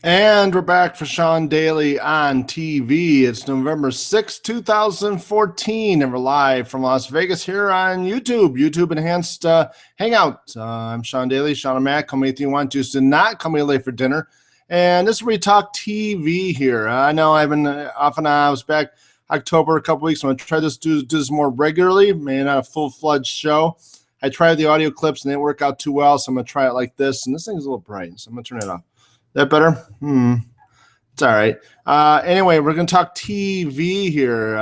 And we're back for Shaun Daly on TV. It's November 6th, 2014, and we're live from Las Vegas here on YouTube Enhanced Hangout. I'm Shaun Daly, Shaun and Matt. Call me if you want to. So not call me late for dinner. And this is where we talk TV here. I know I've been off and on. I was back October a couple weeks. I'm going to try to do this more regularly, maybe not a full-fledged show. I tried the audio clips and they didn't work out too well, so I'm going to try it like this. And this thing's a little bright, so I'm going to turn it off. That better? It's all right. Anyway, we're going to talk TV here.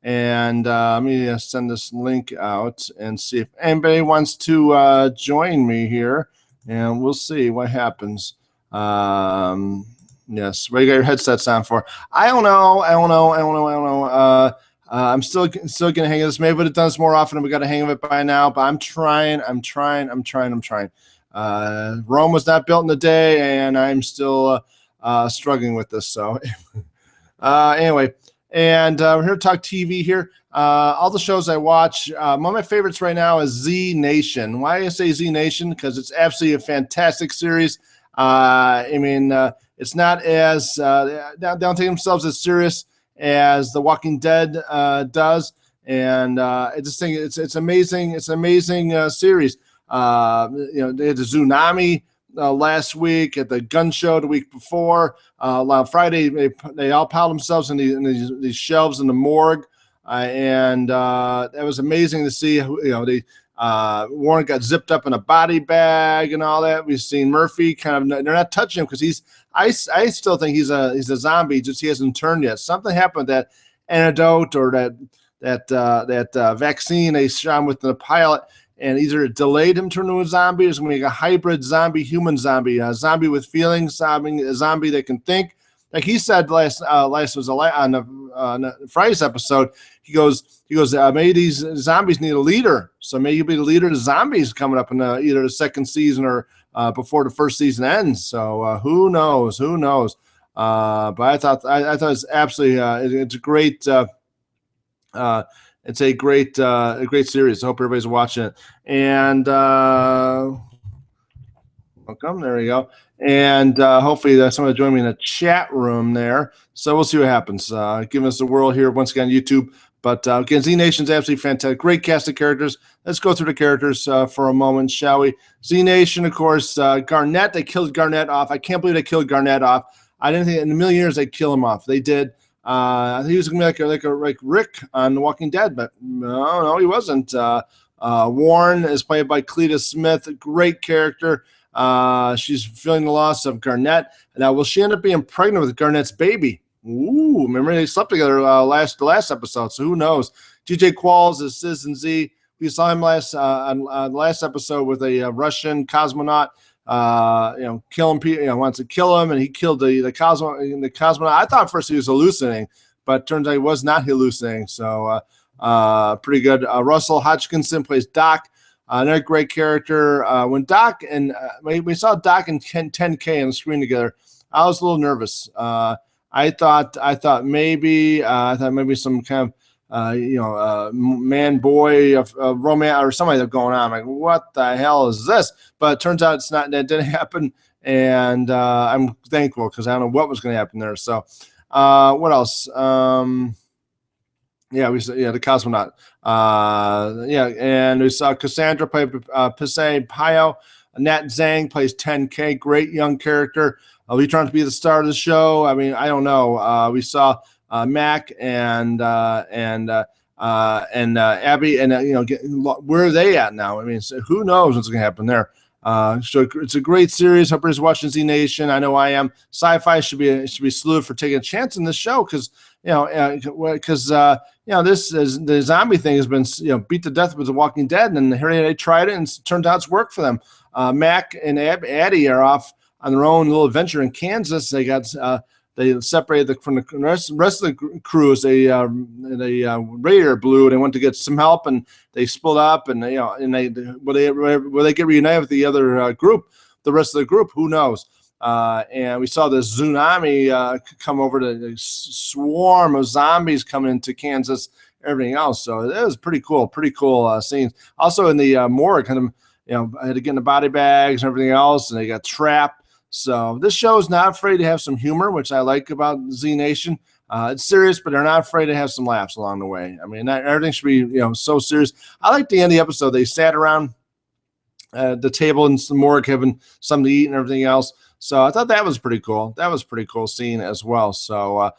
And let me send this link out and see if anybody wants to join me here. And we'll see what happens. Yes, what do you got your headsets on for? I don't know. I'm still getting a hang of this. Maybe I would have done this more often. We got a hang of it by now, but I'm trying. Rome was not built in a day, and I'm still struggling with this. So anyway, and we're here to talk TV here. All the shows I watch, one of my favorites right now is Z Nation. Why do I say Z Nation? Because it's absolutely a fantastic series. It's not as they don't take themselves as serious as The Walking Dead does, and I just think it's amazing. It's an amazing series. They had the tsunami last week, at the gun show the week before. On Friday, they all piled themselves in these shelves in the morgue, and that was amazing to see. Warren got zipped up in a body bag and all that. We've seen Murphy they're not touching him because I still think he's a zombie, just he hasn't turned yet. Something happened with that antidote or that vaccine they shot him with the pilot, and either it delayed him turning into a zombie, or it's going to be a hybrid zombie-human zombie, a zombie with feelings, a zombie that can think. Like he said on the Friday's episode, he goes, maybe these zombies need a leader, so maybe you'll be the leader of the zombies coming up in either the second season or before the first season ends. So who knows? But I thought it's absolutely it's a great. It's a great series. I hope everybody's watching it. And welcome. There we go. And hopefully someone will join me in the chat room there. So we'll see what happens. Giving us the world here once again on YouTube. But again, Z Nation's absolutely fantastic. Great cast of characters. Let's go through the characters for a moment, shall we? Z Nation, of course, Garnett. They killed Garnett off. I can't believe they killed Garnett off. I didn't think in a million years they'd kill him off. They did. He was gonna be like Rick on The Walking Dead, but no, he wasn't. Warren is played by Cleta Smith, a great character. She's feeling the loss of Garnett. Now, will she end up being pregnant with Garnett's baby? Ooh, remember they slept together the last episode, so who knows? TJ Qualls is Citizen Z. We saw him on the last episode with a Russian cosmonaut. Killing people. Wants to kill him, and he killed the cosmonaut. I thought first he was hallucinating, but turns out he was not hallucinating. So pretty good. Russell Hodgkinson plays Doc. Another great character. When Doc and we saw Doc and 10K on the screen together, I was a little nervous. I thought maybe some kind of man boy of romance or something that's going on. I'm like, what the hell is this? But it turns out it's not. That didn't happen, and I'm thankful because I don't know what was going to happen there. So, what else? We saw the cosmonaut. And we saw Cassandra play Pisay Pio. Nat Zhang plays 10K. Great young character. We trying to be the star of the show. I mean, I don't know. We saw Mac and Abby, and where are they at now? I mean, so who knows what's going to happen there? So it's a great series. Hope everybody's watching Z Nation. I know I am. Sci-Fi should be saluted for taking a chance in this show because this is the zombie thing has been beat to death with The Walking Dead, and here they tried it and it turned out it's worked for them. Mac and Addie are off on their own little adventure in Kansas. They got they separated from the rest of the crew as they radiator blew. They went to get some help, and they split up. And will they get reunited with the other group? The rest of the group, who knows? And we saw the tsunami come over, the swarm of zombies coming into Kansas. Everything else, so it was pretty cool scenes. Also in the morgue, I had to get in the body bags and everything else, and they got trapped. So this show is not afraid to have some humor, which I like about Z Nation. It's serious, but they're not afraid to have some laughs along the way. I mean, everything should be, so serious. I like the end of the episode. They sat around the table in some morgue having something to eat and everything else. So I thought that was pretty cool. That was pretty cool scene as well. So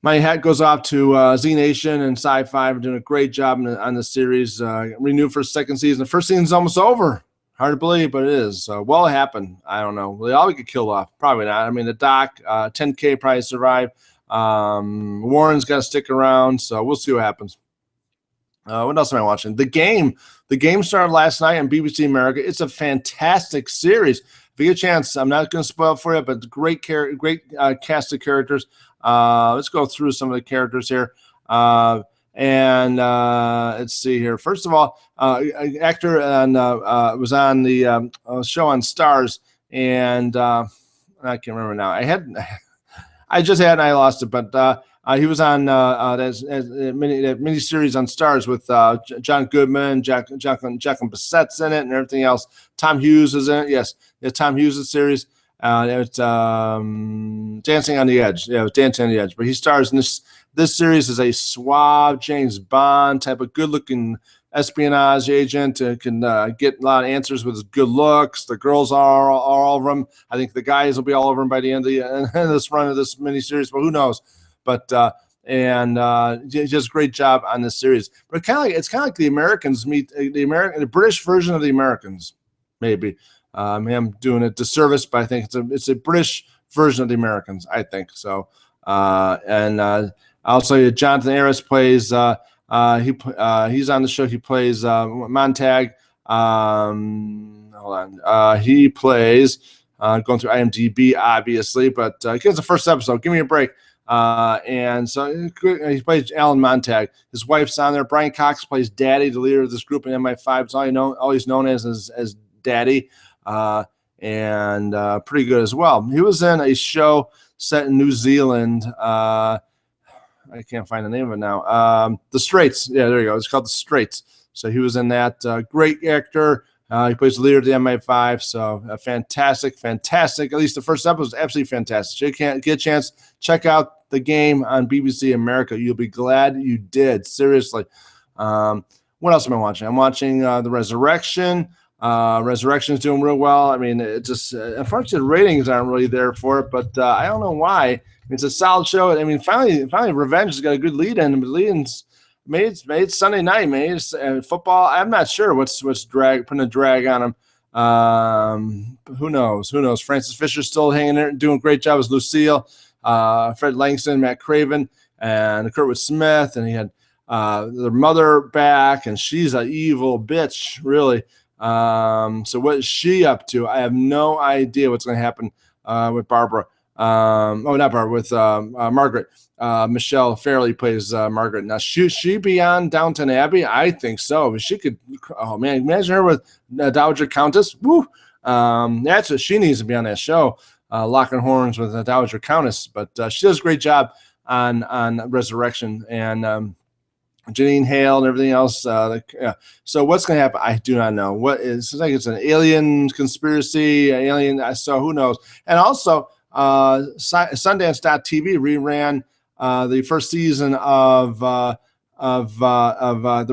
my hat goes off to Z Nation and Sci-Fi for doing a great job on the series. Renewed for a second season. The first season's almost over. Hard to believe, but it is. Well, it happened. I don't know. Will they all get killed off? Probably not. I mean, the Doc, 10K probably survive. Warren's got to stick around, so we'll see what happens. What else am I watching? The Game. The Game started last night on BBC America. It's a fantastic series. If you get a chance, I'm not going to spoil it for you, but great cast of characters. Let's go through some of the characters here. And let's see here. First of all, actor was on the show on Stars, and I can't remember now. I just had, and I lost it, but he was on that mini series on Stars with John Goodman, Jacqueline Bissett's in it, and everything else. Tom Hughes is in it. Yes, Tom Hughes' series. It's Dancing on the Edge. Yeah, it was Dancing on the Edge. But he stars in this series as a suave James Bond type of good-looking espionage agent. Can get a lot of answers with his good looks. The girls are all over him. I think the guys will be all over him by the end of this run of this miniseries, but who knows? But he does a great job on this series. But it's kind of like the Americans meet the British version of the Americans, maybe. I'm doing a disservice, but I think it's a British version of the Americans. I think so. Also Jonathan Harris plays. He's on the show. He plays Montag. Hold on. He plays going through IMDb, obviously, but it's the first episode. Give me a break. And so he plays Alan Montag. His wife's on there. Brian Cox plays Daddy, the leader of this group in MI5. It's all he's known as Daddy. And pretty good as well. He was in a show set in New Zealand. I can't find the name of it now. The Straits. Yeah, there you go. It's called The Straits. So he was in that. Great actor. He plays the leader of the MI5. So fantastic. At least the first episode was absolutely fantastic. You can't get a chance, check out The Game on BBC America. You'll be glad you did. Seriously. What else am I watching? I'm watching The Resurrection. Resurrection is doing real well. I mean, it just unfortunately the ratings aren't really there for it, but I don't know why. It's a solid show. I mean, finally, Revenge has got a good lead in. But lead-ins made Sunday night, football. I'm not sure what's putting a drag on them. Who knows? Francis Fisher's still hanging there, doing a great job as Lucille. Fred Langston, Matt Craven, and Kurtwood Smith, and he had their mother back, and she's an evil bitch, really. So what is she up to? I have no idea what's going to happen with Barbara. Not Barbara, with Margaret. Michelle Fairley plays Margaret. Now, should she be on Downton Abbey? I think so. She could. Oh man, imagine her with Dowager Countess. Woo! That's what she needs to be on that show. Locking horns with the Dowager Countess. But she does a great job on Resurrection, and Janine Hale and everything else. So what's going to happen? I do not know. It's like it's an alien conspiracy, so who knows? And also, Sundance.tv reran the first season of The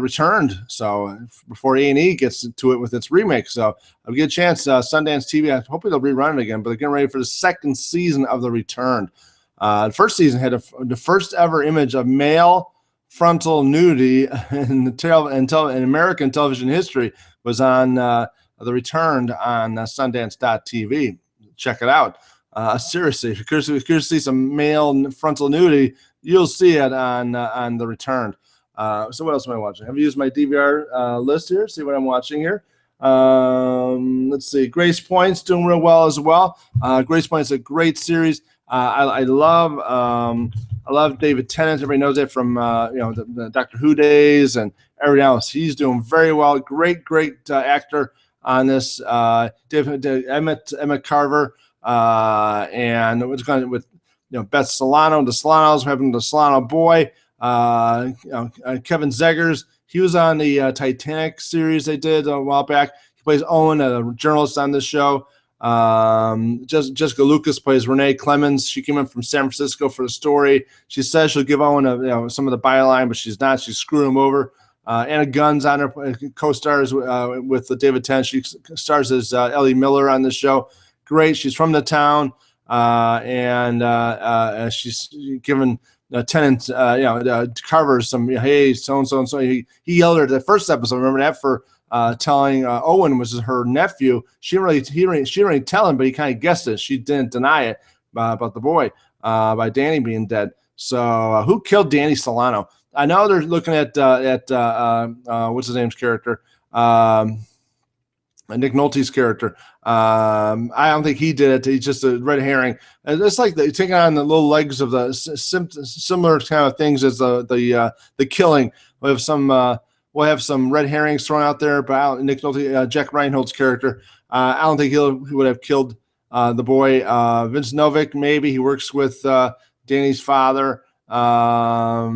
Returned. So before A&E gets to it with its remake. So I'll get a chance. Sundance TV, I hope they'll rerun it again, but they're getting ready for the second season of The Returned. The first season had the first ever image of male frontal nudity in American television history was on The Returned on Sundance.tv. Check it out. Seriously, if you're curious to see some male frontal nudity, you'll see it on The Returned. So what else am I watching? I've used my DVR list here. See what I'm watching here. Let's see. Grace Point's doing real well as well. Grace Point's a great series. I love David Tennant. Everybody knows that from the Doctor Who days and everything else. He's doing very well. Great actor on this. Emmett Carver, and what's going with Beth Solano. The Solanos, having the Solano boy. Kevin Zegers. He was on the Titanic series they did a while back. He plays Owen, a journalist on this show. Jessica Lucas plays Renee Clemens. She came in from San Francisco for the story. She says she'll give Owen some of the byline, but she's not. She's screwing him over. Anna Gunn's on her co-stars with David Tennant. She stars as Ellie Miller on the show. Great. She's from the town, and she's given Tennant, Carver some, hey, so. He yelled at her the first episode. Remember that, for telling Owen was her nephew. She didn't really tell him, but he kind of guessed it. She didn't deny it about the boy by Danny being dead. So who killed Danny Solano? I know they're looking at what's his name's character, Nick Nolte's character. I don't think he did it. He's just a red herring. And it's like taking on the little legs of the similar kind of things as the killing. We'll have some red herrings thrown out there about Nick Nolte, Jack Reinhold's character. I don't think he would have killed the boy. Vince Novick, maybe. He works with Danny's father. I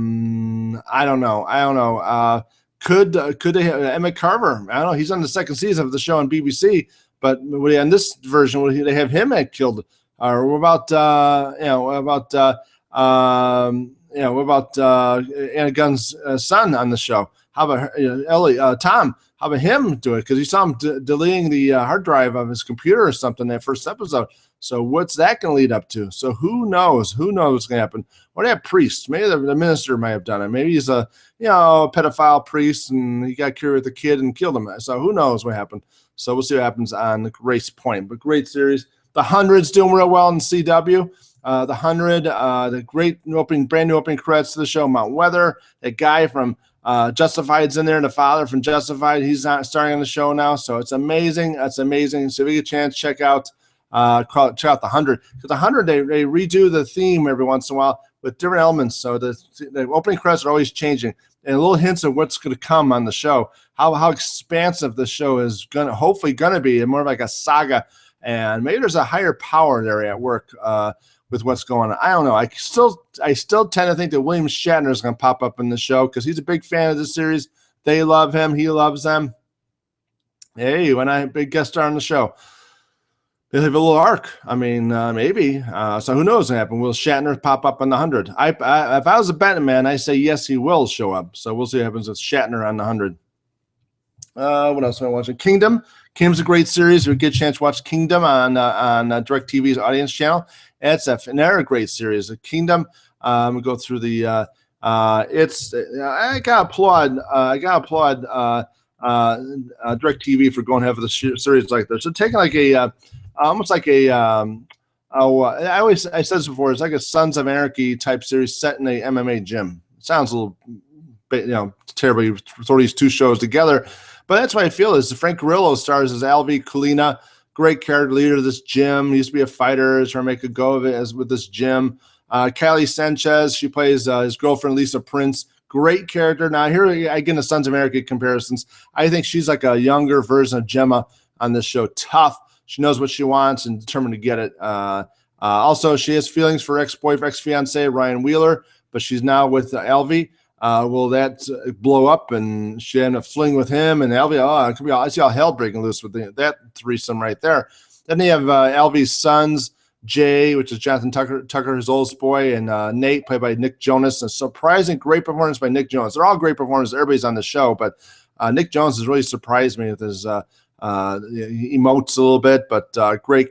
don't know. Could they have Emmett Carver? I don't know. He's on the second season of the show on BBC, but on this version, would they have him killed? Or what about Anna Gunn's son on the show? How about Ellie? Tom? How about him do it? Because you saw him deleting the hard drive of his computer or something that first episode. So what's that going to lead up to? So who knows? Who knows what's going to happen? Or that priest? Maybe the minister might have done it. Maybe he's a pedophile priest and he got cured with the kid and killed him. So who knows what happened? So we'll see what happens on Race Point. But great series. The 100's doing real well in CW. The 100, the great brand new opening credits to the show. Mount Weather, that guy from Justified's in there, and the father from Justified, he's not starring on the show now. So it's amazing. That's amazing. So if you get a chance, check out the 100. Because the 100, they redo the theme every once in a while with different elements. So the opening credits are always changing, and little hints of what's going to come on the show. How expansive the show is hopefully gonna be, and more like a saga. And maybe there's a higher power there at work with what's going on. I don't know. I still tend to think that William Shatner is going to pop up in the show because he's a big fan of the series. They love him. He loves them. Hey, when I big guest star on the show, they have a little arc. I mean, maybe. So who knows what's going to happen? Will Shatner pop up on the 100? If I was a betting man, I say yes, he will show up. So we'll see what happens with Shatner on the 100. What else am I watching? Kingdom. Kingdom's a great series. If you get a chance to watch Kingdom on DirecTV's audience channel, it's another great series. Kingdom. We go through the. I gotta applaud. DirecTV for going ahead with a series like this. So taking like almost like a. I said this before. It's like a Sons of Anarchy type series set in a MMA gym. It sounds a little, terrible. You throw these two shows together. But that's what I feel is Frank Grillo stars as Alvy Colina, great character leader of this gym. He used to be a fighter, is trying to make a go of it with this gym. Kylie Sanchez, she plays his girlfriend, Lisa Prince. Great character. Now, here again, the Sons of Anarchy comparisons. I think she's like a younger version of Gemma on this show. Tough. She knows what she wants and determined to get it. Also, she has feelings for ex-fiance Ryan Wheeler, but she's now with Alvy. Will that blow up and she end up fling with him and Alvy? It could be I see all hell breaking loose with that threesome right there. Then they have Alvy's sons, Jay, which is Jonathan Tucker, his oldest boy, and Nate, played by Nick Jonas. A surprising great performance by Nick Jonas. They're all great performances. Everybody's on the show, but Nick Jonas has really surprised me with his he emotes a little bit, but great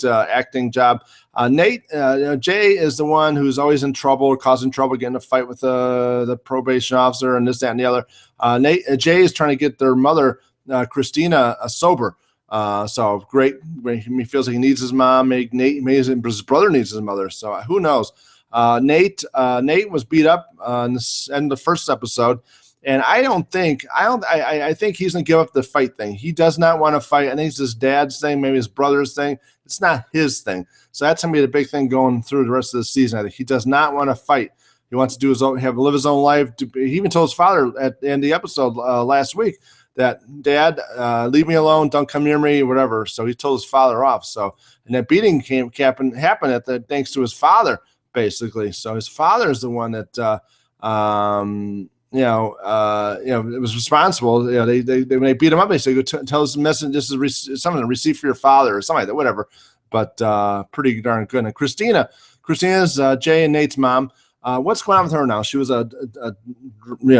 acting job. Jay is the one who's always in trouble, causing trouble, getting a fight with the probation officer and this, that, and the other. Jay is trying to get their mother, Christina, sober. So great. He feels like he needs his mom. Maybe his brother needs his mother. So who knows? Nate was beat up in the first episode. And I think he's going to give up the fight thing. He does not want to fight. I think it's his dad's thing, maybe his brother's thing. It's not his thing. So that's going to be the big thing going through the rest of the season. I think he does not want to fight. He wants to do live his own life. He even told his father at the end of the episode last week that, Dad, leave me alone. Don't come near me, whatever. So he told his father off. So, and that beating happened thanks to his father, basically. So his father is the one that it was responsible. They when they beat him up, they say, "Go tell us the message. This is something to receive for your father," or something like that. Whatever. But pretty darn good. And Christina's Jay and Nate's mom. What's going on with her now? She was a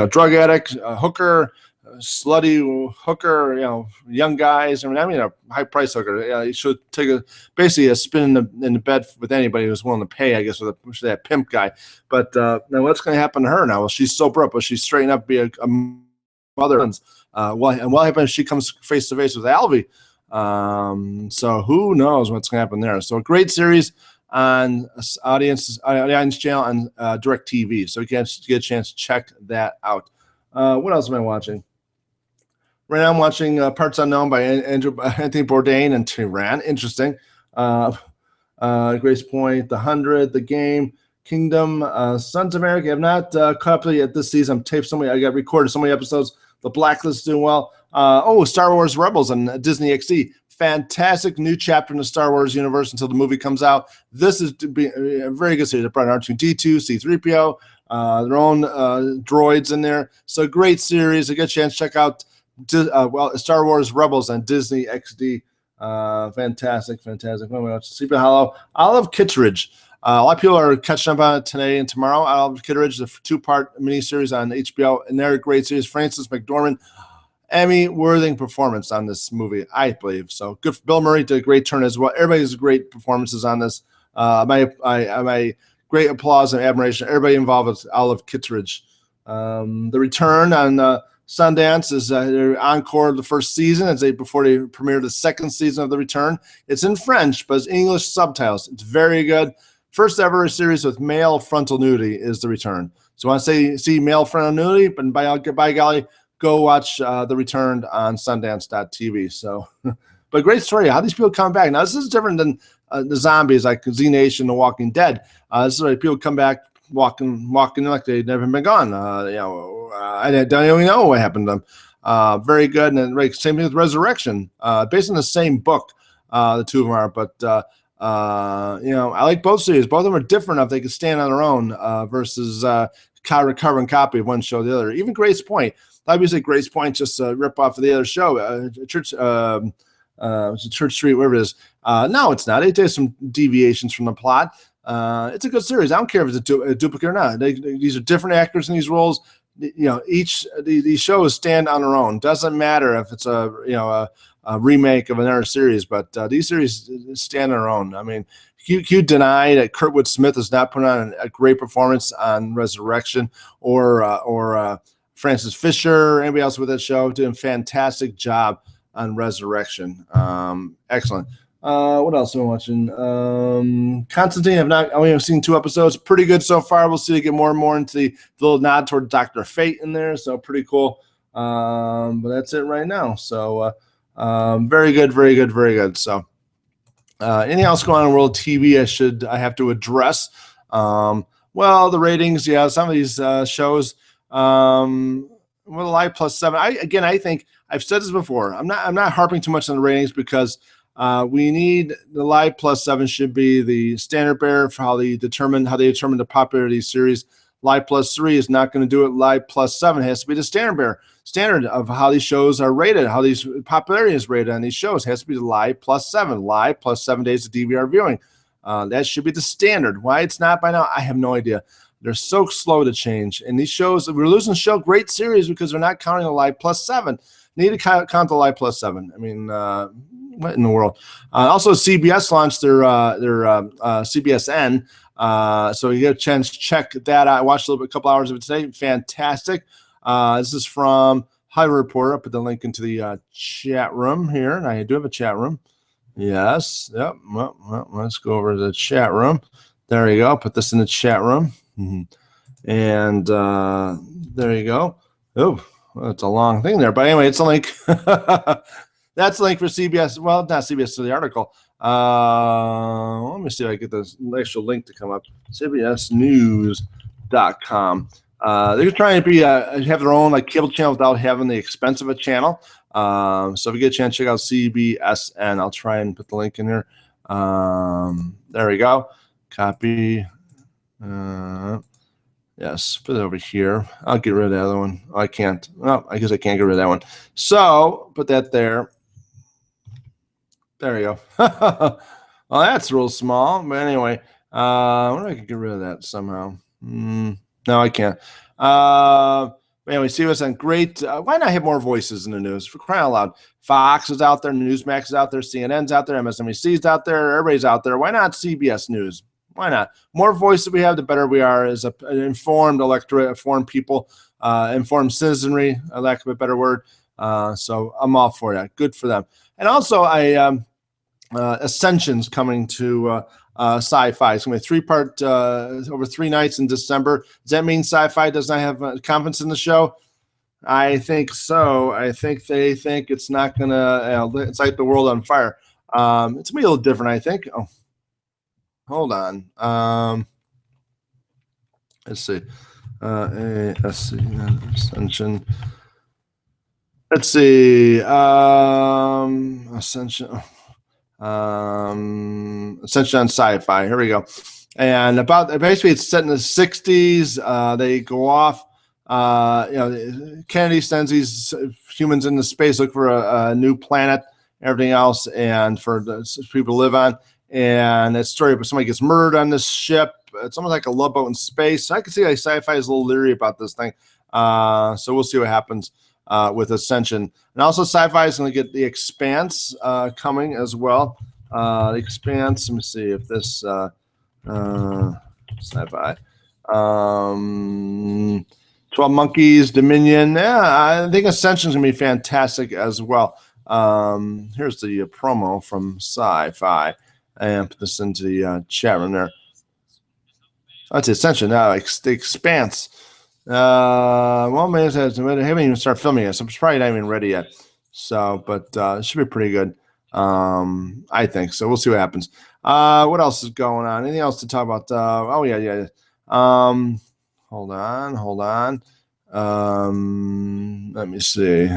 drug addict, a hooker, slutty hooker, young guys. I mean a high price hooker. You should take basically a spin in the bed with anybody who's willing to pay, I guess, with that pimp guy. But now what's going to happen to her now? Well, she's sober up, but she's straightened up to be a mother. What happens if she comes face to face with Alvy? So who knows what's going to happen there? So a great series on audience channel and Direct TV. So you can get a chance to check that out. What else am I watching? Right now I'm watching Parts Unknown by Anthony Bourdain and Tehran. Interesting. Grace Point, The 100, The Game, Kingdom, Sons of America. I have not caught up yet this season. I got recorded so many episodes. The Blacklist is doing well. Star Wars Rebels on Disney XD. Fantastic new chapter in the Star Wars universe until the movie comes out. This is to be a very good series. They brought R2-D2, C-3PO, their own droids in there. So great series. A good chance to check out Star Wars Rebels on Disney XD. Fantastic. What am I watching? Sleepy Hollow. Olive Kitteridge. A lot of people are catching up on it today and tomorrow. Olive Kitteridge, the 2-part miniseries on HBO, and they're a great series. Frances McDormand, Emmy-worthy performance on this movie, I believe. So good for Bill Murray, did a great turn as well. Everybody's great performances on this. My great applause and admiration. Everybody involved with Olive Kitteridge. The Return on Sundance is their encore of the first season before they premiere the second season of The Return. It's in French, but it's English subtitles. It's very good. First ever series with male frontal nudity is The Return. So when I see male frontal nudity, but by golly, go watch The Return on Sundance.tv. So, but great story. How these people come back. Now, this is different than the zombies like Z Nation, The Walking Dead. This is where people come back walking like they've never been gone. I don't even know what happened to them. Very good. And then, same thing with Resurrection. Based on the same book, the two of them are. But, I like both series. Both of them are different enough they can stand on their own versus carbon copy of one show or the other. Even Grace Point. Obviously, Grace Point just a rip off of the other show, Church Street, wherever it is. No, it's not. It does some deviations from the plot. It's a good series. I don't care if it's a duplicate or not. These are different actors in these roles. These shows stand on their own. Doesn't matter if it's a remake of another series, but these series stand on their own. I mean, you deny that Kurtwood Smith has not put on a great performance on Resurrection or Francis Fisher, anybody else with that show, doing a fantastic job on Resurrection. Excellent. What else am I watching? Constantine, I only have seen 2 episodes. Pretty good so far. We'll see to get more and more into the little nod toward Dr. Fate in there. So pretty cool. But that's it right now. So very good. So anything else going on in world TV I have to address? Well, the ratings, some of these shows. With a Live Plus 7, I think I've said this before. I'm not harping too much on the ratings because we need the Live Plus 7 should be the standard bearer for how they determine the popularity of the series. Live Plus 3 is not going to do it. Live Plus 7 has to be the standard of how these shows are rated, how these popularity is rated on these shows has to be the Live Plus 7. Live plus 7 days of DVR viewing. That should be the standard. Why it's not by now, I have no idea. They're so slow to change. And these shows, we're losing great series because they're not counting the Live Plus 7. Need to count the Live Plus 7. I mean, what in the world? Also, CBS launched their CBSN. So you get a chance to check that out. I watched a couple hours of it today. Fantastic. This is from Hollywood Reporter. I'll put the link into the chat room here. And I do have a chat room. Yes. Yep. Well, let's go over to the chat room. There you go. Put this in the chat room. And there you go. Oh, well, it's a long thing there. But anyway, it's a link. That's a link for CBS. Well, not CBS to the article. Let me see if I get the actual link to come up. CBSnews.com. They're trying to have their own cable channel without having the expense of a channel. So if you get a chance, check out CBSN. I'll try and put the link in here. There we go. Copy. Yes, put it over here. I'll get rid of the other one. Oh, I can't. Well, I guess I can't get rid of that one. So put that there. There you go. Well, that's real small. But anyway, I wonder if I could get rid of that somehow. No, I can't. Anyway, see what's on great. Why not have more voices in the news? For crying out loud. Fox is out there, Newsmax is out there, CNN's out there, MSNBC's out there, everybody's out there. Why not CBS News? Why not? More voices we have, the better we are as an informed electorate, informed people, informed citizenry, lack of a better word. So I'm all for that. Good for them. And also, Ascension's coming to Sci-Fi. It's going to be a 3-part over 3 nights in December. Does that mean Sci-Fi does not have confidence in the show? I think so. I think they think it's not going to it's like the world on fire. It's going to be a little different, I think. Oh, hold on. Let's see. Ascension. Let's see. Ascension. Essentially on Sci-Fi. Here we go. And basically it's set in the 60s. They go off. Kennedy sends these humans into space, look for a new planet, everything else, and for people to live on. And it's a story of somebody gets murdered on this ship. It's almost like a love boat in space. So I can see like Sci-Fi is a little leery about this thing. So we'll see what happens with Ascension. And also Sci-Fi is going to get The Expanse coming as well. The Expanse, let me see if this Sci-Fi. 12 Monkeys, Dominion. Yeah, I think Ascension is going to be fantastic as well. Here's the promo from Sci-Fi. And put this into the chat room there. That's Ascension. The Expanse. Well, man, I haven't even started filming it, so it's probably not even ready yet. So, but it should be pretty good. I think so. We'll see what happens. What else is going on? Anything else to talk about? Yeah. Hold on. Let me see.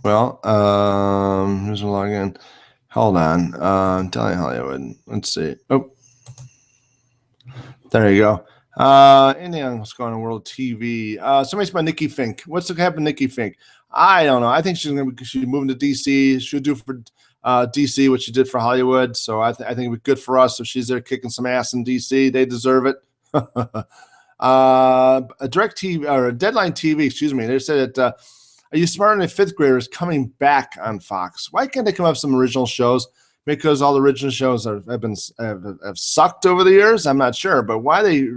Here's a login. Hold on. Telling Hollywood. Let's see. Oh, there you go. Anything else going on World TV? Somebody's about Nikki Fink. What's going to happen to Nikki Fink? I don't know. I think she's moving to DC. She'll do for DC what she did for Hollywood. So I think it'd be good for us if she's there kicking some ass in DC. They deserve it. A direct TV or a Deadline TV, excuse me. They said that Are You Smarter Than a Fifth Grader is coming back on Fox. Why can't they come up with some original shows? Because all the original shows have sucked over the years. I'm not sure, but why they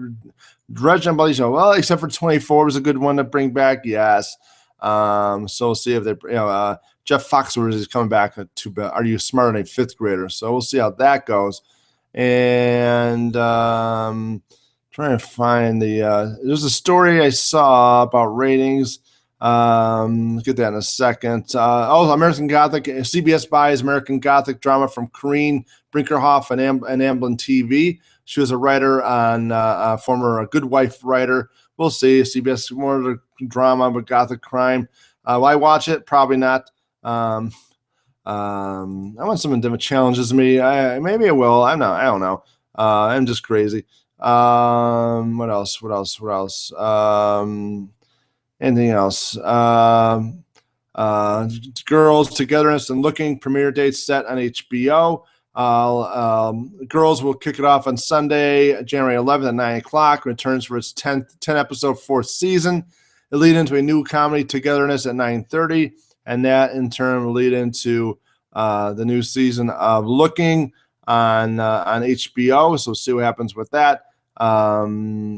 dredge on all these shows? Well, except for 24 was a good one to bring back. Yes. So we'll see if they, Jeff Foxworthy is coming back to Are You Smarter Than a Fifth Grader? So we'll see how that goes. And trying to find there's a story I saw about ratings. Get that in a second. American Gothic. CBS buys American Gothic drama from Corrine Brinkerhoff and Amblin TV. She was a writer on former Good Wife writer. We'll see. CBS more drama but Gothic crime. Will I watch it? Probably not. I want something that challenges me. Maybe I will. I don't know. I'm just crazy. What else? Anything else? Girls, Togetherness and Looking premiere date set on HBO. Girls will kick it off on Sunday, January 11th at 9 o'clock. Returns for its 10 episode fourth season. It lead into a new comedy, Togetherness, at 9:30, and that in turn will lead into the new season of Looking on HBO. So we'll see what happens with that.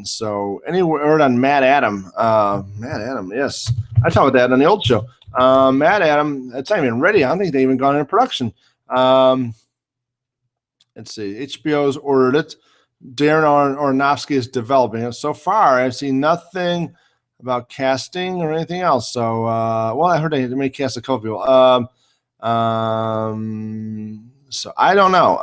So any word on Matt Adam? Matt Adam, yes. I talked about that on the old show. Matt Adam, it's not even ready. I don't think they even gone into production. Let's see. HBO's ordered it. Darren Aronofsky is developing it. So far, I've seen nothing about casting or anything else. So, I heard they may cast a couple people. So I don't know.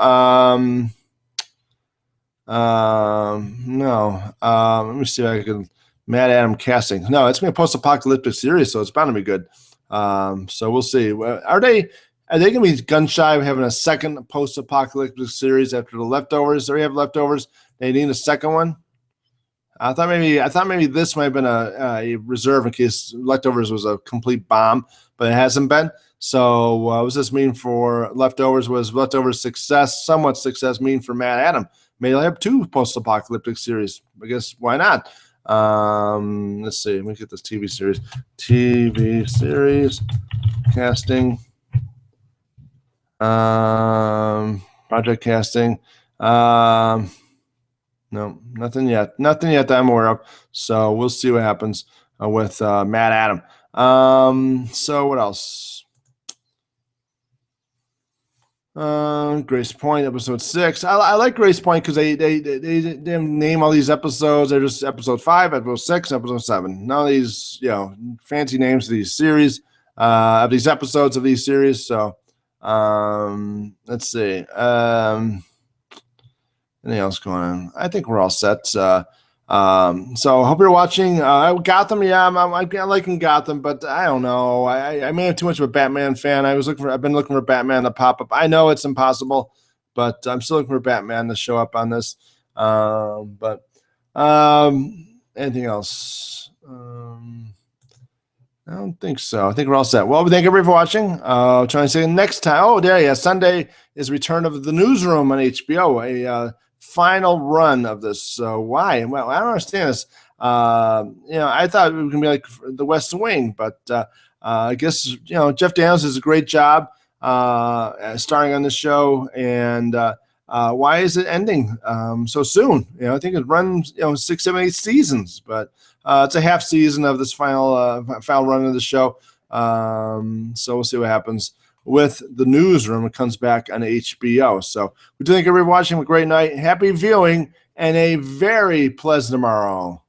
No. Let me see if I can. Matt Adam casting. No, it's going to be a post-apocalyptic series, so it's bound to be good. So we'll see. Are they? are they going to be gun shy of having a second post-apocalyptic series after The Leftovers? They already have Leftovers. They need a second one. I thought maybe this might have been a reserve in case Leftovers was a complete bomb, but it hasn't been. So what does this mean for Leftovers? Was Leftovers success, somewhat success, mean for Matt Adam? Maybe they'll have 2 post-apocalyptic series. I guess why not? Let's see. Let me get this TV series. TV series casting. Project casting. No, nothing yet. Nothing yet that I'm aware of. So we'll see what happens with Matt Adam. So what else? Grace Point, episode 6. I like Grace Point because they name all these episodes. They're just episode 5, episode 6, episode 7. None of these, fancy names of these series, of these episodes of these series. So let's see. Anything else going on? I think we're all set. So I hope you're watching Gotham. Yeah, I'm liking Gotham, but I don't know. I may have too much of a Batman fan. I've been looking for Batman to pop up. I know it's impossible, but I'm still looking for Batman to show up on this. But anything else? I don't think so. I think we're all set. Well, thank everybody for watching. Trying to say next time. Oh, there, yeah. Sunday is Return of the Newsroom on HBO. A final run of this. So why? Well, I don't understand this. I thought it was gonna be like The West Wing, but I guess Jeff Daniels does a great job starring on the show. And why is it ending so soon? I think it runs 6, 7, 8 seasons, but it's a half season of this final run of the show. So we'll see what happens with The Newsroom. It comes back on HBO. So we do thank everybody for watching. Have a great night, happy viewing, and a very pleasant tomorrow.